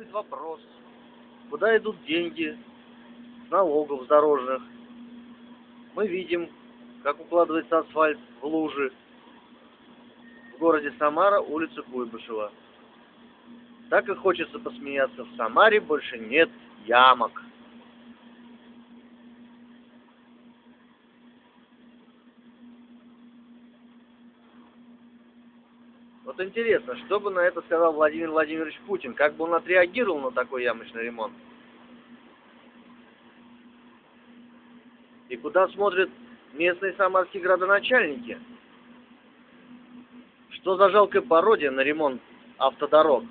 возникает вопрос, куда идут деньги с налогов дорожных. Мы видим, как укладывается асфальт в лужи в городе Самара, улица Куйбышева. Так и хочется посмеяться, в Самаре больше нет ямок. Вот интересно, что бы на это сказал Владимир Владимирович Путин? Как бы он отреагировал на такой ямочный ремонт? И куда смотрят местные самарские градоначальники? Что за жалкая пародия на ремонт автодорог?